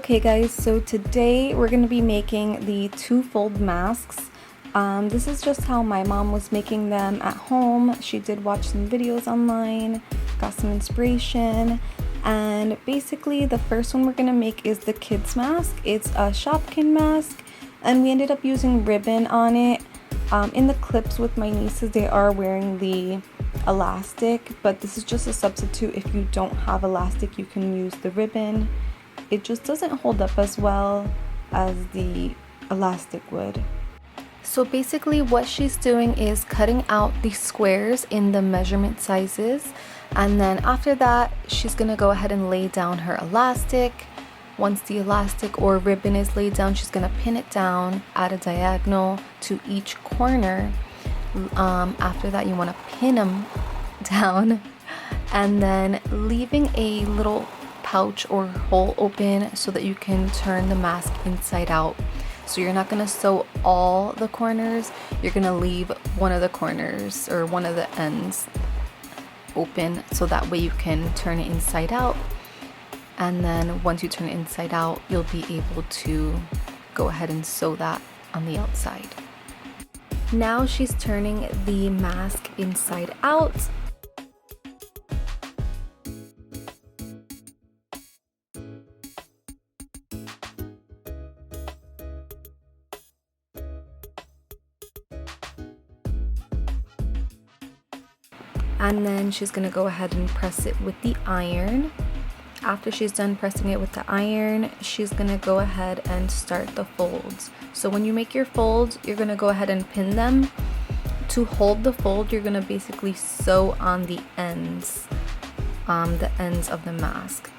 Okay guys, so today we're going to be making the two-fold masks. This is just how my mom was making them at home. She did watch some videos online, got some inspiration, and basically the first one we're going to make is the kids mask. It's a Shopkin mask, and we ended up using ribbon on it. In the clips with my nieces, they are wearing the elastic, but this is just a substitute. If you don't have elastic, you can use the ribbon. It just doesn't hold up as well as the elastic would. So basically what she's doing is cutting out the squares in the measurement sizes, and then after that she's gonna go ahead and lay down her elastic. Once the elastic or ribbon is laid down, she's gonna pin it down at a diagonal to each corner. After that you want to pin them down and then leaving a little pouch or hole open so that you can turn the mask inside out. So you're not going to sew all the corners, you're going to leave one of the corners or one of the ends open so that way you can turn it inside out. And then once you turn it inside out, you'll be able to go ahead and sew that on the outside. Now she's turning the mask inside out. And then she's gonna go ahead and press it with the iron. After she's done pressing it with the iron, she's gonna go ahead and start the folds. So when you make your folds, you're gonna go ahead and pin them. To hold the fold, you're gonna basically sew on the ends of the mask.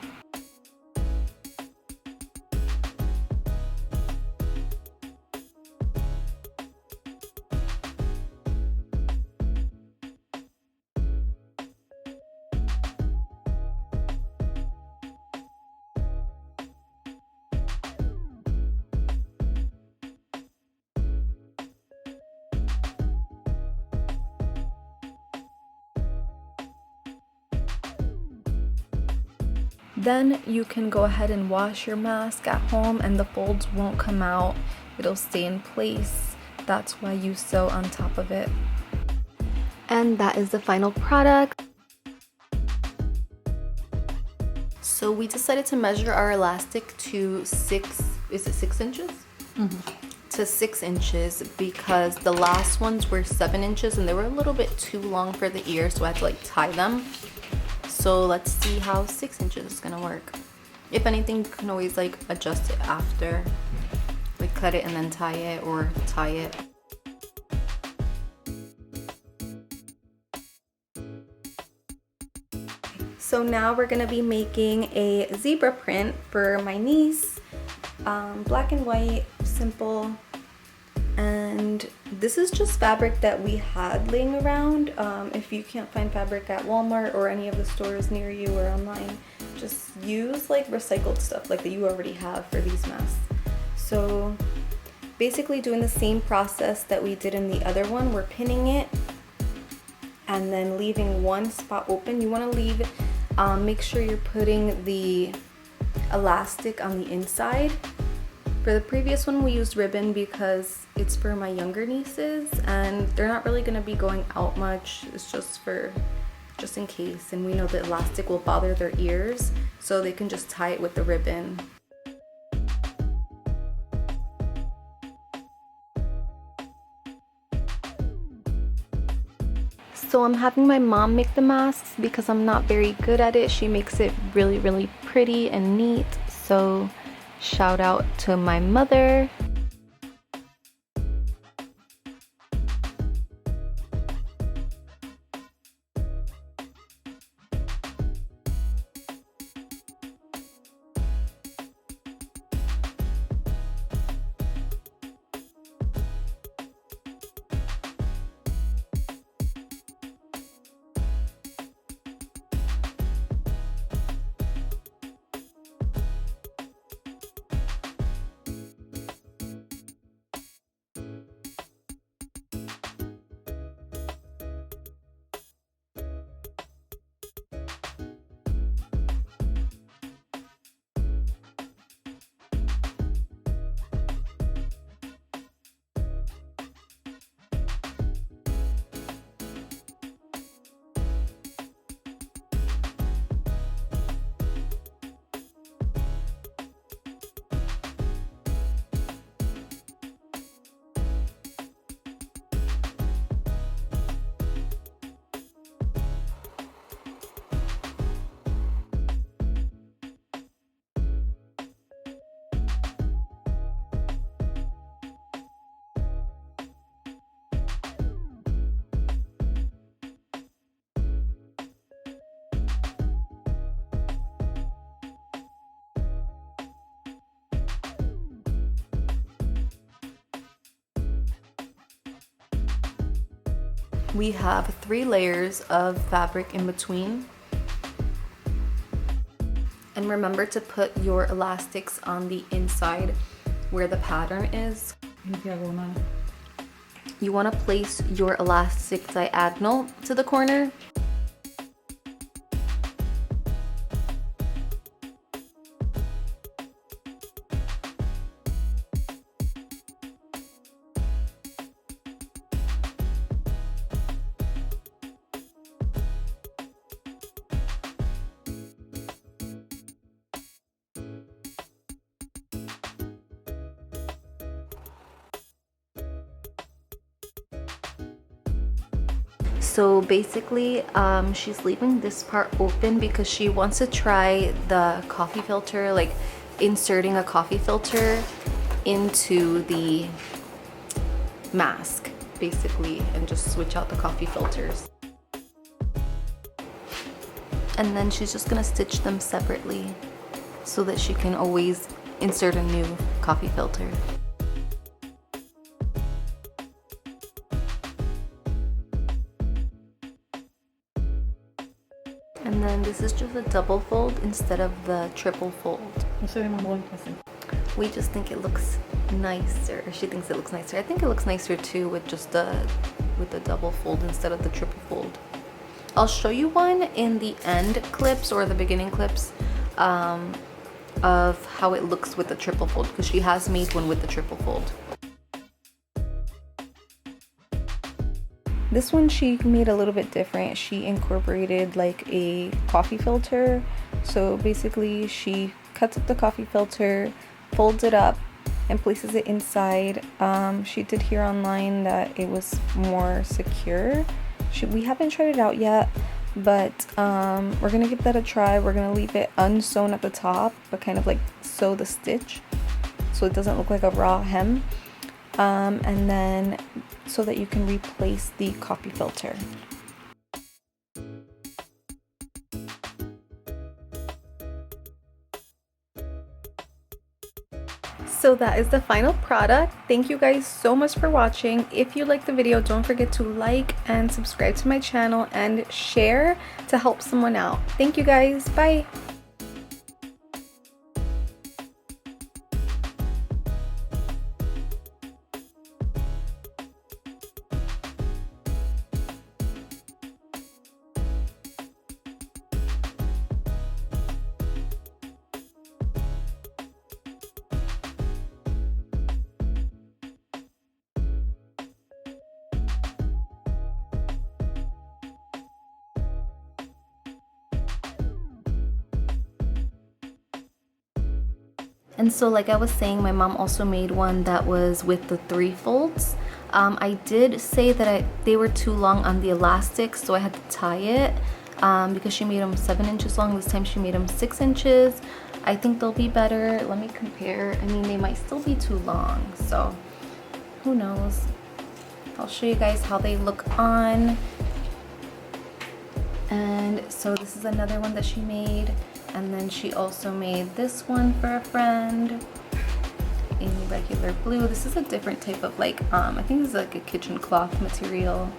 Then you can go ahead and wash your mask at home and the folds won't come out. It'll stay in place. That's why you sew on top of it. And that is the final product. So we decided to measure our elastic to 6 inches? To 6 inches because the last ones were 7 inches and they were a little bit too long for the ear, so I had to like tie them. So let's see how 6 inches is gonna work. If anything, you can always like adjust it after, like cut it and then tie it, or tie it. So now we're gonna be making a zebra print for my niece. Black and white, simple. And this is just fabric that we had laying around. If you can't find fabric at Walmart or any of the stores near you or online, just use like recycled stuff like that you already have for these masks. So basically doing the same process that we did in the other one, we're pinning it and then leaving one spot open. You want to leave, make sure you're putting the elastic on the inside. For the previous one we used ribbon because it's for my younger nieces and they're not really going to be going out much. It's just in case, and we know the elastic will bother their ears, so they can just tie it with the ribbon. So I'm having my mom make the masks because I'm not very good at it. She makes it really, really pretty and neat. So shout out to my mother. We have 3 layers of fabric in between. And remember to put your elastics on the inside where the pattern is. You want to place your elastic diagonal to the corner. So basically, she's leaving this part open because she wants to try the coffee filter, like inserting a coffee filter into the mask, basically, and just switch out the coffee filters. And then she's just gonna stitch them separately so that she can always insert a new coffee filter. And then this is just a double fold instead of the triple fold. We just think it looks nicer. She thinks it looks nicer. I think it looks nicer too with just the double fold instead of the triple fold. I'll show you one in the end clips or the beginning clips of how it looks with the triple fold, because she has made one with the triple fold. This one she made a little bit different. She incorporated like a coffee filter. So basically she cuts up the coffee filter, folds it up, and places it inside. She did hear online that it was more secure. We haven't tried it out yet, but we're gonna give that a try. We're gonna leave it unsewn at the top, but kind of like sew the stitch so it doesn't look like a raw hem. And then so that you can replace the coffee filter. So that is the final product. Thank you guys so much for watching. If you liked the video, don't forget to like and subscribe to my channel and share to help someone out. Thank you guys. Bye. And so like I was saying, my mom also made one that was with the 3 folds. I did say that they were too long on the elastic, so I had to tie it because she made them 7 inches long. This time she made them 6 inches. I think they'll be better. Let me compare. I mean, they might still be too long, so who knows. I'll show you guys how they look on. And so this is another one that she made. And then she also made this one for a friend in regular blue. This is a different type of like, I think this is like a kitchen cloth material.